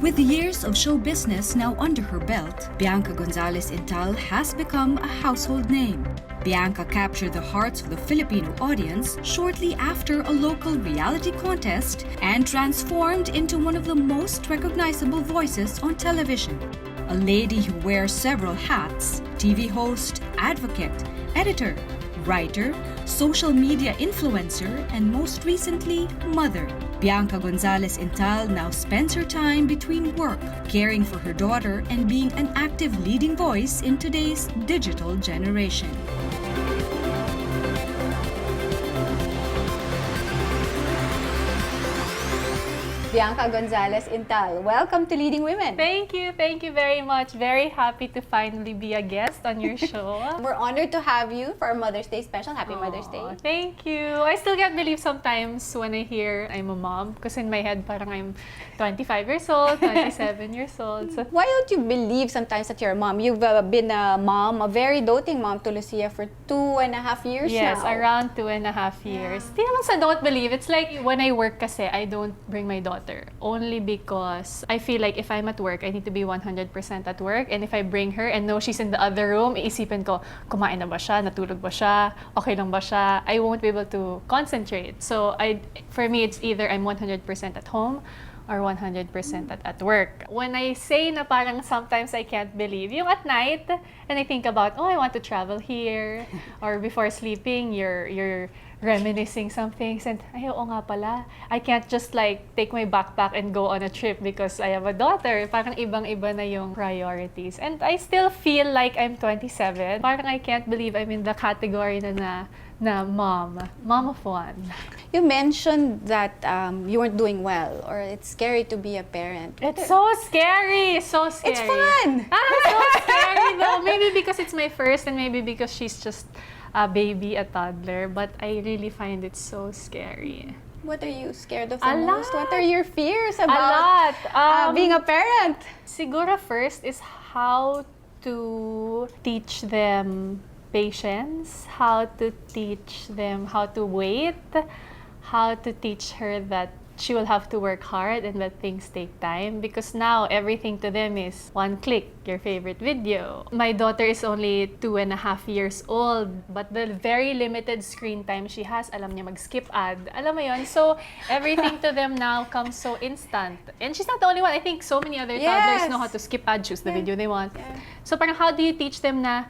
With years of show business now under her belt, Bianca Gonzalez-Intal has become a household name. Bianca captured the hearts of the Filipino audience shortly after a local reality contest and transformed into one of the most recognizable voices on television. A lady who wears several hats: TV host, advocate, editor, writer, social media influencer, and most recently, mother. Bianca Gonzalez-Intal now spends her time between work, caring for her daughter, and being an active leading voice in today's digital generation. Bianca Gonzalez-Intal, welcome to Leading Women. Thank you very much. Very happy to finally be a guest on your show. We're honored to have you for our Mother's Day special. Happy Mother's Day. Thank you. I still can't believe sometimes when I hear I'm a mom, because in my head parang I'm 25 years old, 27 years old. So, why don't you believe sometimes that you're a mom? You've been a mom, a very doting mom to Lucia for 2.5 years yes, now. around 2.5 years. Di naman sa don't believe. It's like when I work kasi, I don't bring my daughter. Only because I feel like if I'm at work, I need to be 100% at work. And if I bring her and know she's in the other room, iisipin ko, kumain na ba siya? Natulog ba siya? Okay lang ba siya? I won't be able to concentrate. So for me, it's either I'm 100% at home or 100% at work. When I say na parang sometimes I can't believe, yung at night, and I think about, oh, I want to travel here, or before sleeping, you're reminiscing some things, and ay, oo nga pala, I can't just like take my backpack and go on a trip because I have a daughter. Parang ibang-iba na yung priorities. And I still feel like I'm 27. Parang I can't believe I'm in the category na mom of one. You mentioned that you weren't doing well, or it's scary to be a parent. It's so scary, so scary. It's fun! So scary though. Maybe because it's my first, and maybe because she's just a baby, a toddler, but I really find it so scary. What are you scared of the A most? lot. What are your fears A about lot. being a parent? Siguro first is how to teach them patience, how to teach them how to wait, how to teach her that she will have to work hard and that things take time, because now everything to them is one click, your favorite video. My daughter is only 2.5 years old, but the very limited screen time she has, alam niya mag-skip ad. Alam mo yun? So everything to them now comes so instant. And she's not the only one. I think so many other toddlers know how to skip ad, choose the video they want. Yeah. So parang how do you teach them na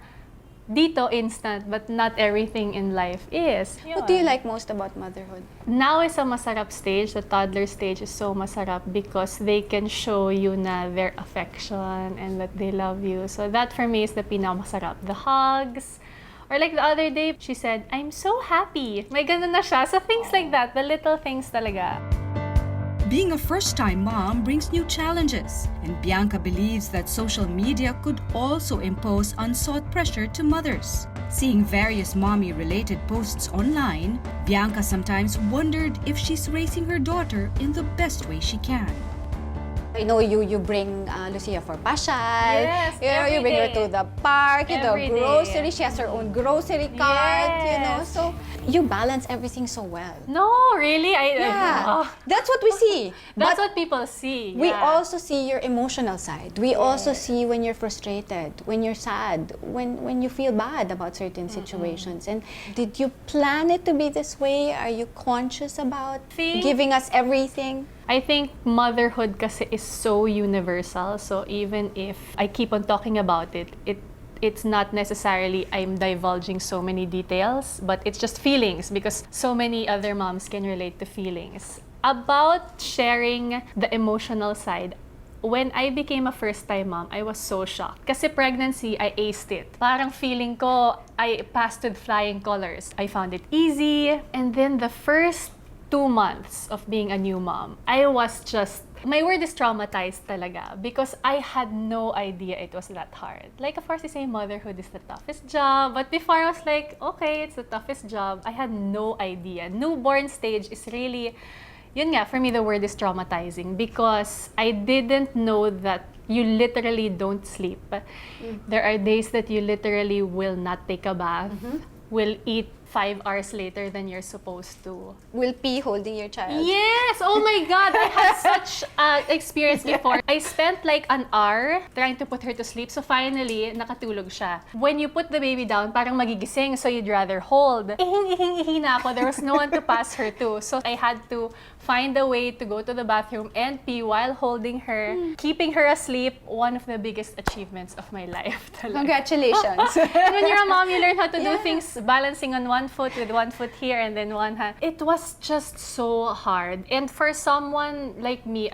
dito instant, but not everything in life is. What do you like most about motherhood? Now is a masarap stage. The toddler stage is so masarap because they can show you na their affection and that they love you. So that for me is the pinakamasarap. The hugs. Or like the other day, she said, I'm so happy. May ganun na siya. So things like that, the little things talaga. Being a first-time mom brings new challenges, and Bianca believes that social media could also impose unsought pressure to mothers. Seeing various mommy-related posts online, Bianca sometimes wondered if she's raising her daughter in the best way she can. I know you bring Lucia for pasyal. Yes, you bring her to the park, you do Every day. grocery. She has her own grocery cart, you know. Yes. So you balance everything so well. No, really? Yeah, that's what we see. That's But what people see. we yeah. also see your emotional side. We also see when you're frustrated, when you're sad, when you feel bad about certain situations. And did you plan it to be this way? Are you conscious about giving us everything? I think motherhood kasi is so universal. So even if I keep on talking about it, it's not necessarily I'm divulging so many details, but it's just feelings, because so many other moms can relate to feelings. About sharing the emotional side, when I became a first-time mom, I was so shocked. Kasi pregnancy, I aced it. Parang feeling ko, I passed with flying colors. I found it easy. And then the first 2 months of being a new mom, I was just, my word is traumatized talaga, because I had no idea it was that hard. Like, of course, you say motherhood is the toughest job, but before I was like, okay, it's the toughest job. I had no idea. Newborn stage is really, yun nga, for me, the word is traumatizing, because I didn't know that you literally don't sleep. There are days that you literally will not take a bath, will eat 5 hours later than you're supposed to. Will pee holding your child. Yes! Oh my God! I had such experience before. I spent like an hour trying to put her to sleep. So finally, nakatulog siya. When you put the baby down, parang magigising, so you'd rather hold. Ihing-ihi na ako. There was no one to pass her to. So I had to find a way to go to the bathroom and pee while holding her. Keeping her asleep, one of the biggest achievements of my life. Congratulations. And when you're a mom, you learn how to do things balancing on one foot with one foot here and then one hand. It was just so hard. And for someone like me,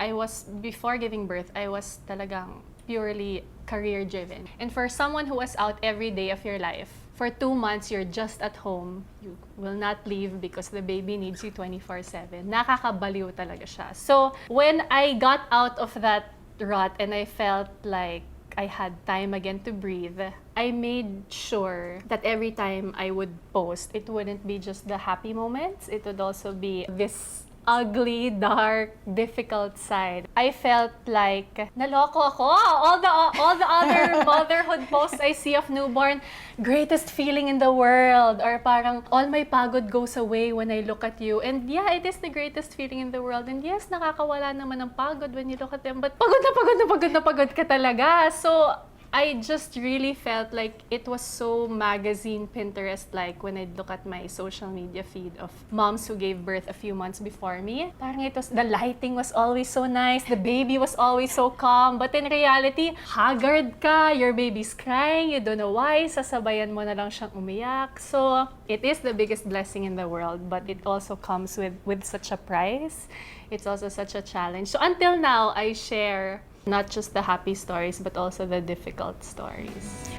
before giving birth, I was talagang purely career-driven. And for someone who was out every day of your life, for 2 months, you're just at home. You will not leave because the baby needs you 24/7. Nakakabaliw talaga siya. So, when I got out of that rut and I felt like I had time again to breathe, I made sure that every time I would post, it wouldn't be just the happy moments. It would also be this ugly, dark, difficult side. I felt like naloko ako. All the other motherhood posts I see of newborn, greatest feeling in the world, or parang all my pagod goes away when I look at you. And yeah, it is the greatest feeling in the world. And yes, nakakawala naman ng pagod when you look at them, but pagod ka talaga. So I just really felt like it was so magazine Pinterest-like when I'd look at my social media feed of moms who gave birth a few months before me. Parang the lighting was always so nice, the baby was always so calm, but in reality, haggard ka, your baby's crying, you don't know why, sasabayan mo na lang siyang umiyak. So, it is the biggest blessing in the world, but it also comes with such a price. It's also such a challenge. So until now, I share not just the happy stories, but also the difficult stories.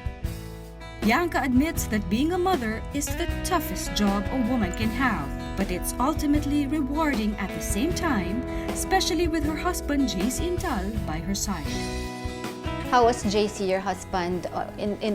Bianca admits that being a mother is the toughest job a woman can have, but it's ultimately rewarding at the same time, especially with her husband, Intal, by her side. How was JC, your husband,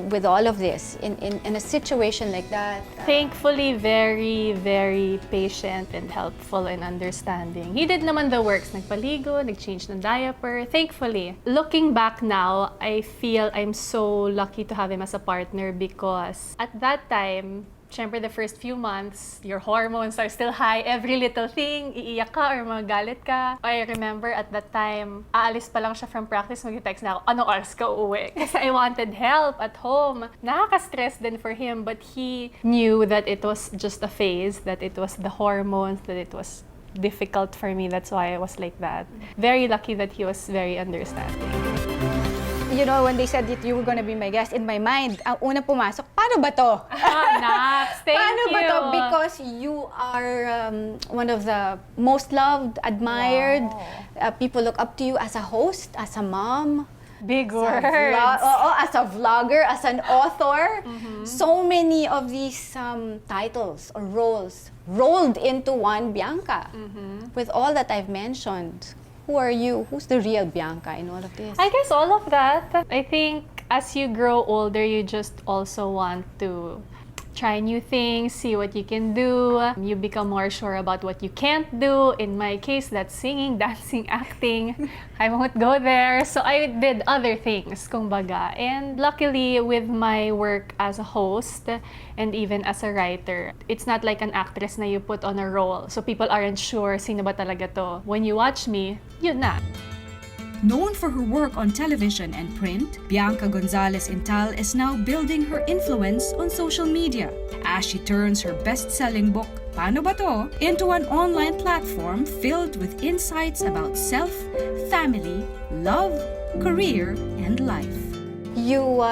with all of this, in a situation like that? Thankfully, very, very patient and helpful and understanding. He did naman the works. Nagpaligo, nag-change ng diaper. Thankfully. Looking back now, I feel I'm so lucky to have him as a partner because at that time, syempre, the first few months, your hormones are still high. Every little thing, iiyak ka or magalit ka. I remember at that time, aalis pa lang siya from practice, mag-text na ako, anong oras ka uuwi? Kasi I wanted help at home. Nakaka-stress din for him, but he knew that it was just a phase, that it was the hormones, that it was difficult for me. That's why I was like that. Very lucky that he was very understanding. You know, when they said that you were gonna be my guest, in my mind, ang una pumasok, paano ba to? Nax, thank paano you. Ba to? Because you are one of the most loved, admired. Wow. People look up to you as a host, as a mom. Big words. As a vlogger, as an author. So many of these titles or roles rolled into one Bianca. With all that I've mentioned. Who are you? Who's the real Bianca in all of this? I guess all of that. I think as you grow older, you just also want to try new things, see what you can do. You become more sure about what you can't do. In my case, that's singing, dancing, acting. I won't go there. So I did other things, kumbaga. And luckily, with my work as a host and even as a writer, it's not like an actress na you put on a role. So people aren't sure sino ba talaga to. When you watch me, yun na. Known for her work on television and print, Bianca Gonzalez-Intal is now building her influence on social media as she turns her best-selling book, Paano Ba To, into an online platform filled with insights about self, family, love, career, and life. You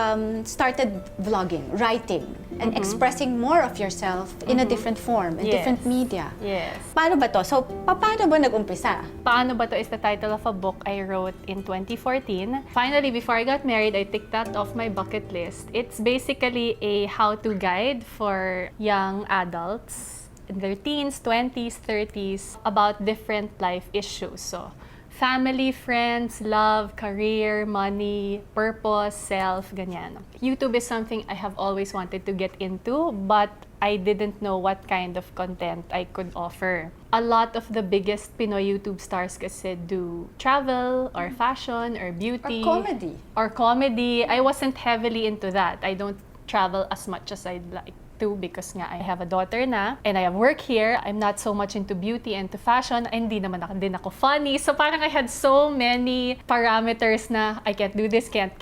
started vlogging, writing, and expressing more of yourself in a different form, in different media. Yes. Paano ba to? So, paano ba nag-umpisa? Paano Ba To is the title of a book I wrote in 2014. Finally, before I got married, I ticked that off my bucket list. It's basically a how-to guide for young adults in their teens, 20s, 30s about different life issues. So, family, friends, love, career, money, purpose, self, ganyan. YouTube is something I have always wanted to get into, but I didn't know what kind of content I could offer. A lot of the biggest Pinoy YouTube stars kasi do travel, or fashion, or beauty. Or comedy. Or comedy. I wasn't heavily into that. I don't travel as much as I'd like to because nga I have a daughter na and I have work here. I'm not so much into beauty and to fashion. Hindi naman din ako funny. So parang I had so many parameters na I can't do this, can't.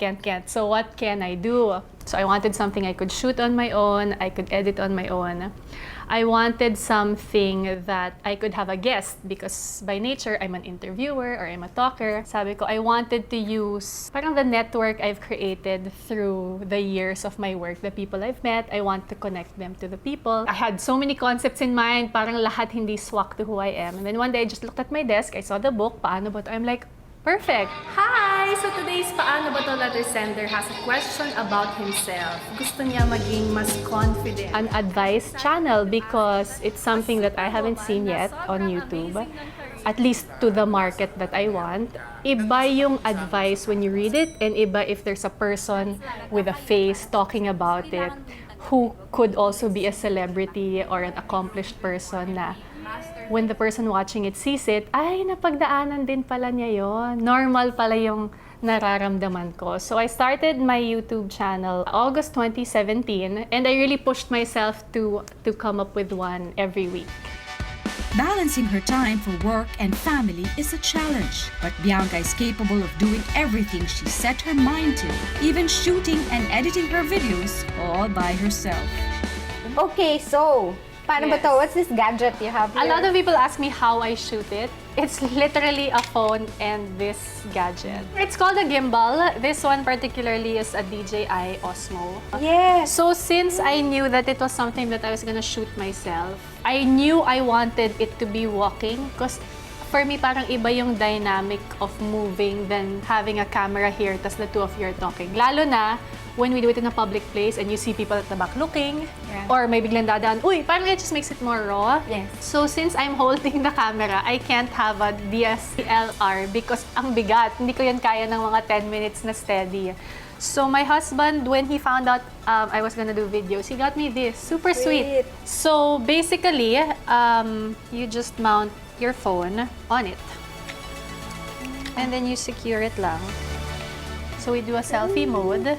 So what can I do? So I wanted something I could shoot on my own, I could edit on my own. I wanted something that I could have a guest because by nature, I'm an interviewer or I'm a talker. Sabi ko, I wanted to use parang the network I've created through the years of my work, the people I've met. I want to connect them to the people. I had so many concepts in mind, parang lahat hindi swak to who I am. And then one day, I just looked at my desk, I saw the book, Paano Ba To? I'm like, perfect. Hi! So today's Paano Ba To letter sender has a question about himself. Gusto niya maging mas confident. An advice channel because it's something that I haven't seen yet on YouTube, at least to the market that I want. Iba yung advice when you read it, and iba if there's a person with a face talking about it who could also be a celebrity or an accomplished person na when the person watching it sees it, ay, napagdaanan din pala niya yon. Normal pala yung nararamdaman ko. So I started my YouTube channel August 2017 and I really pushed myself to come up with one every week. Balancing her time for work and family is a challenge, but Bianca is capable of doing everything she set her mind to, even shooting and editing her videos all by herself. Okay, so Paano Ba To? What's this gadget you have here? A lot of people ask me how I shoot it. It's literally a phone and this gadget. It's called a gimbal. This one particularly is a DJI Osmo. Yes. So since I knew that it was something that I was gonna shoot myself, I knew I wanted it to be walking because for me, parang iba yung dynamic of moving than having a camera here tas the two of you are talking. Lalo na when we do it in a public place and you see people at the back looking, or may biglang dadaan, uy, parang it just makes it more raw. Yes. So since I'm holding the camera, I can't have a DSLR because ang bigat. Hindi ko yan kaya ng mga 10 minutes na steady. So my husband, when he found out I was gonna do videos, he got me this. Super sweet. So basically, you just mount your phone on it. And then you secure it lang. So we do a selfie mode.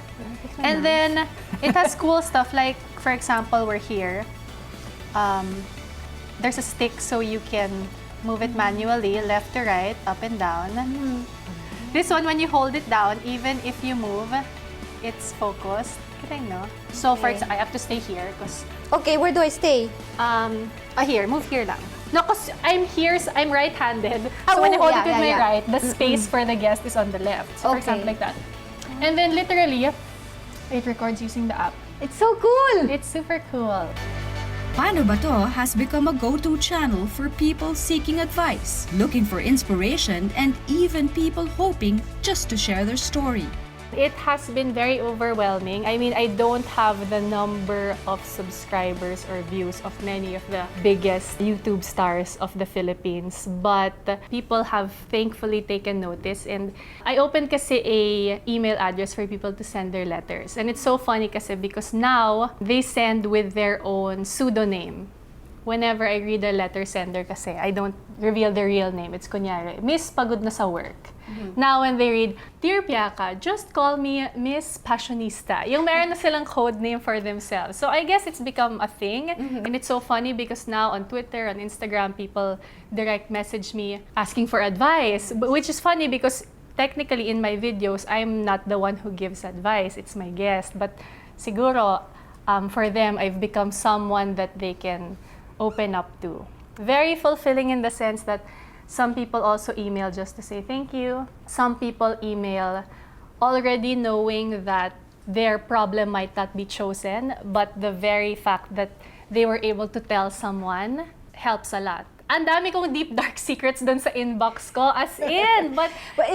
And then it has cool stuff like, for example, we're here. There's a stick so you can move it manually, left to right, up and down. This one, when you hold it down, even if you move, it's focused. Kidding, no? So for example, I have to stay here because Okay, where do I stay? here, move here lang. No, because I'm here, so I'm right-handed. So when I hold it with my right, the space for the guest is on the left. So for example, like that. And then literally, it records using the app. It's so cool! It's super cool. Paano Ba To has become a go-to channel for people seeking advice, looking for inspiration, and even people hoping just to share their story. It has been very overwhelming. I mean, I don't have the number of subscribers or views of many of the biggest YouTube stars of the Philippines, but people have thankfully taken notice. And I opened kasi a email address for people to send their letters. And it's so funny kasi because now they send with their own pseudonym. Whenever I read a letter sender kasi, I don't reveal the real name. It's kunyari, Miss Pagod na sa work. Now when they read, Dear Bianca, just call me Miss Passionista. Yung meron na silang code name for themselves. So I guess it's become a thing. And it's so funny because now on Twitter, on Instagram, people direct message me asking for advice. Which is funny because technically in my videos, I'm not the one who gives advice. It's my guest. But siguro, for them, I've become someone that they can open up to. Very fulfilling in the sense that some people also email just to say thank you. Some people email already knowing that their problem might not be chosen, but the very fact that they were able to tell someone helps a lot. Ang dami kong deep dark secrets dun sa inbox ko, as in. But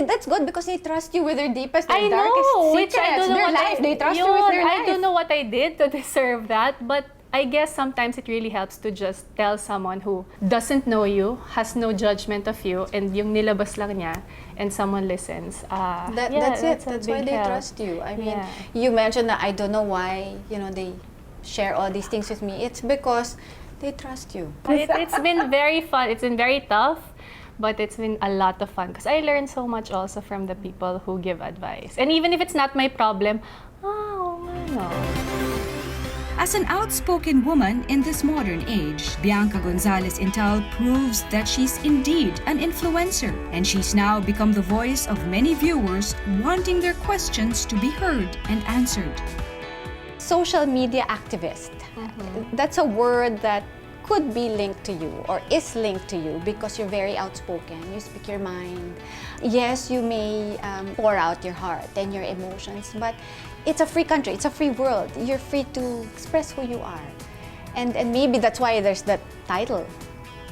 that's good because they trust you with their deepest I and darkest know, secrets. which I don't know their what life. They trust you Yun, with their life. I don't know what I did to deserve that, but I guess sometimes it really helps to just tell someone who doesn't know you, has no judgment of you, and yung nilabas lang niya, and someone listens. That's it. a That's why big they help. trust you. I mean, Yeah. you mentioned that I don't know why, they share all these things with me. It's because they trust you. It's been very fun. It's been very tough, but it's been a lot of fun because I learned so much also from the people who give advice. And even if it's not my problem, oh, no. As an outspoken woman in this modern age, Bianca Gonzalez-Intal proves that she's indeed an influencer, and she's now become the voice of many viewers wanting their questions to be heard and answered. Social media activist. That's a word that could be linked to you or is linked to you because you're very outspoken, you speak your mind. Yes, you may pour out your heart and your emotions, but it's a free country, it's a free world. You're free to express who you are. And maybe that's why there's that title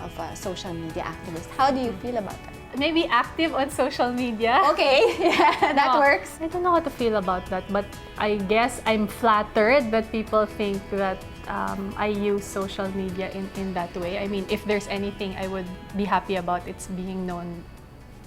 of a social media activist. How do you feel about that? Maybe active on social media. Okay, yeah, that No, works. I don't know how to feel about that, but I guess I'm flattered that people think that I use social media in that way. I mean, if there's anything I would be happy about, it's being known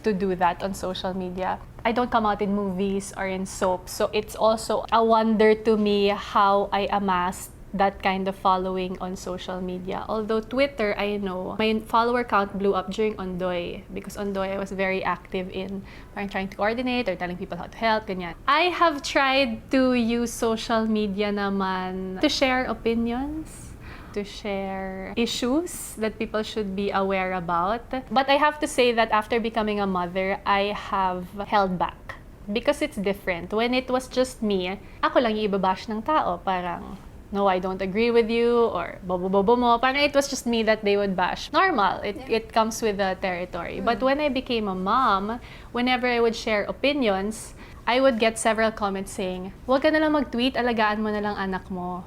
to do that on social media. I don't come out in movies or in soaps, so it's also a wonder to me how I amassed that kind of following on social media. Although Twitter, I know, my follower count blew up during Ondoy because Ondoy I was very active in trying to coordinate or telling people how to help, ganyan. I have tried to use social media naman to share opinions, to share issues that people should be aware about. But I have to say that after becoming a mother, I have held back because it's different. When it was just me, ako lang yung ibabash ng tao, parang no, I don't agree with you, or bobo-bobo mo. Parang it was just me that they would bash. Normal, it comes with the territory. But when I became a mom, whenever I would share opinions, I would get several comments saying, "Huwag ka na lang mag-tweet, alagaan mo na lang anak mo."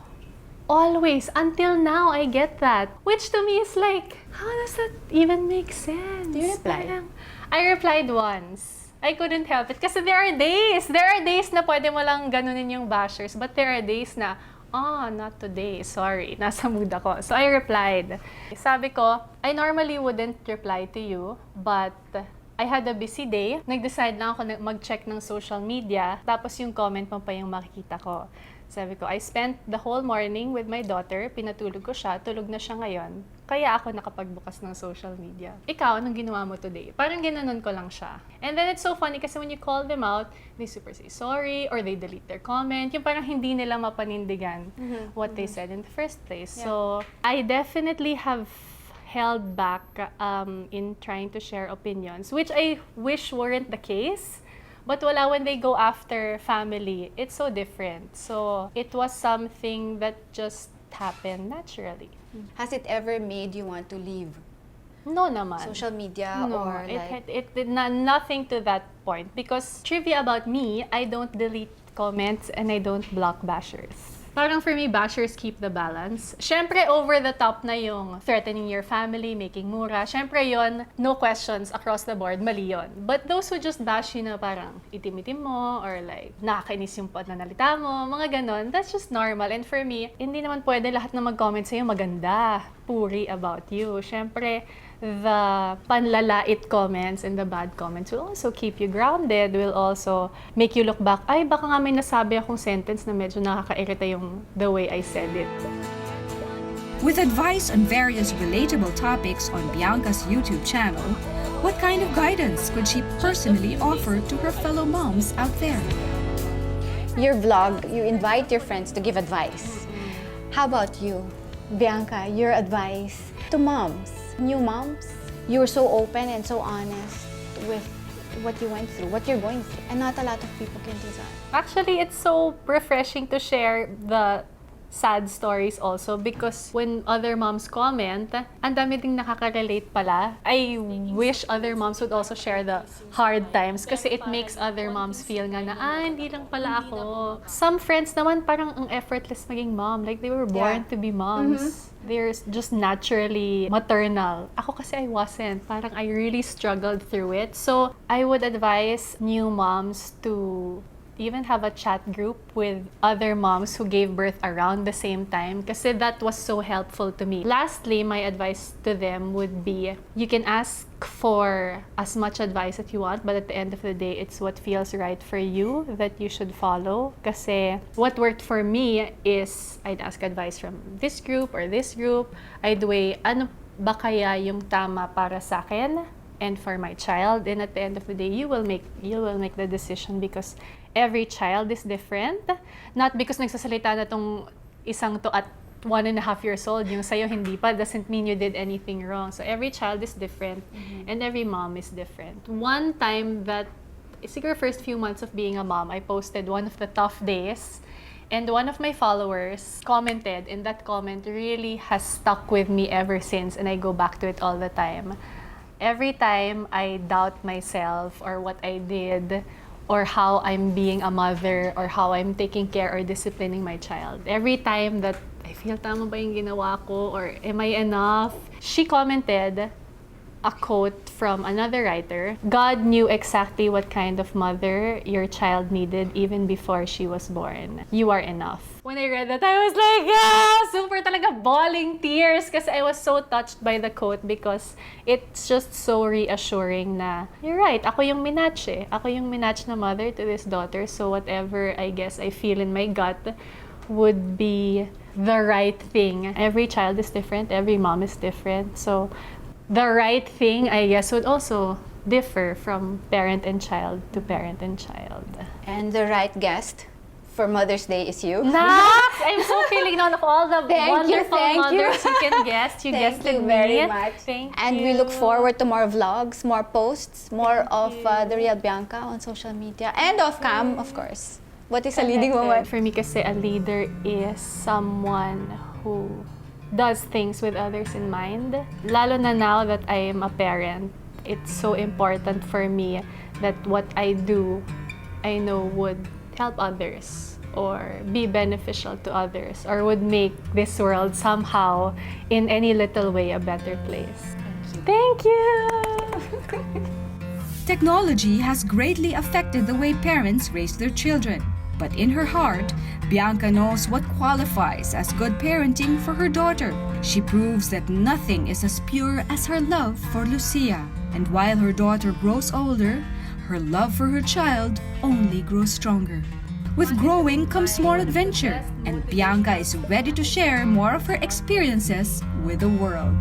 Always, until now, I get that. Which to me is like, how does that even make sense? Do you reply? Parang, I replied once. I couldn't help it. Kasi there are days na pwede mo lang ganunin yung bashers, but there are days na, not today. Sorry, nasa mood ako. So I replied. Sabi ko, I normally wouldn't reply to you, but I had a busy day. Nag-decide lang ako na mag-check ng social media, tapos yung comment mo pa yung makikita ko. Sabi ko, I spent the whole morning with my daughter, pinatulog ko siya, tulog na siya ngayon. Kaya ako nakapagbukas ng social media. Ikaw, anong ginawa mo today? Parang ginanon ko lang siya. And then it's so funny kasi when you call them out, they super say sorry or they delete their comment. Yung parang hindi nila mapanindigan what they said in the first place. Yeah. So, I definitely have held back in trying to share opinions, which I wish weren't the case. But wala, when they go after family, it's so different. So, it was something that just happened naturally. Has it ever made you want to leave No naman. social media No, or like... it did nothing to that point. Because trivia about me, I don't delete comments and I don't block bashers. Parang for me, bashers keep the balance. Siyempre, over the top na yung threatening your family, making mura. Siyempre yon, no questions across the board, mali yon. But those who just bash you na parang itim-itim mo or like nakakainis yung pananalita mo, mga ganon, that's just normal. And for me, hindi naman pwede lahat na mag-comment sa'yo maganda, puri about you. Siyempre, the panlalait comments and the bad comments will also keep you grounded, will also make you look back, ay baka nga may nasabi akong sentence na medyo nakakairita yung the way I said it. With advice on various relatable topics on Bianca's YouTube channel, what kind of guidance could she personally offer to her fellow moms out there? Your vlog, you invite your friends to give advice. How about you, Bianca, your advice to moms, new moms? You were so open and so honest with what you went through, what you're going through, and not a lot of people can do that. Actually, it's so refreshing to share the sad stories also because when other moms comment, ang dami ding nakaka-relate pala. I wish other moms would also share the hard times kasi it makes other moms feel nga na, hindi lang pala ako. Some friends naman parang ang effortless maging mom. Like they were born to be moms. They're just naturally maternal. Ako kasi I wasn't. Parang I really struggled through it. So I would advise new moms to even have a chat group with other moms who gave birth around the same time kasi that was so helpful to me. Lastly, my advice to them would be, you can ask for as much advice that you want, but at the end of the day, it's what feels right for you that you should follow. Kasi what worked for me is I'd ask advice from this group or this group. I'd weigh, ano ba kaya yung tama para sa akin and for my child, and at the end of the day, you will make the decision because every child is different. Not because nagsasalita na tong isang to at 1.5 years old, yung sa'yo hindi pa, doesn't mean you did anything wrong. So every child is different, and every mom is different. One time that, siguro first few months of being a mom, I posted one of the tough days, and one of my followers commented, and that comment really has stuck with me ever since, and I go back to it all the time. Every time I doubt myself or what I did, or how I'm being a mother, or how I'm taking care or disciplining my child, every time that I feel tama ba yung ginawa ko, or am I enough? She commented a quote from another writer: God knew exactly what kind of mother your child needed even before she was born. You are enough. When I read that, I was like, super talaga bawling tears, kasi I was so touched by the quote, because it's just so reassuring na, you're right, ako yung minatch eh. Ako yung minatch na mother to this daughter, so whatever I guess I feel in my gut would be the right thing. Every child is different, every mom is different, so the right thing, I guess, would also differ from parent and child to parent and child. And the right guest for Mother's Day is you. Nax! I'm so feeling now of all the Thank you, wonderful thank you. mothers you can guest. You Thank guested you very me. much. Thank and you. we look forward to more vlogs, more posts, more of the real Bianca on social media, and off cam, of course. What is a leading woman? For me kasi, a leader is someone who does things with others in mind. Lalo na now that I am a parent, it's so important for me that what I do, I know would help others or be beneficial to others, or would make this world somehow, in any little way, a better place. Thank you! Technology has greatly affected the way parents raise their children. But in her heart, Bianca knows what qualifies as good parenting for her daughter. She proves that nothing is as pure as her love for Lucia. And while her daughter grows older, her love for her child only grows stronger. With growing comes more adventure, and Bianca is ready to share more of her experiences with the world.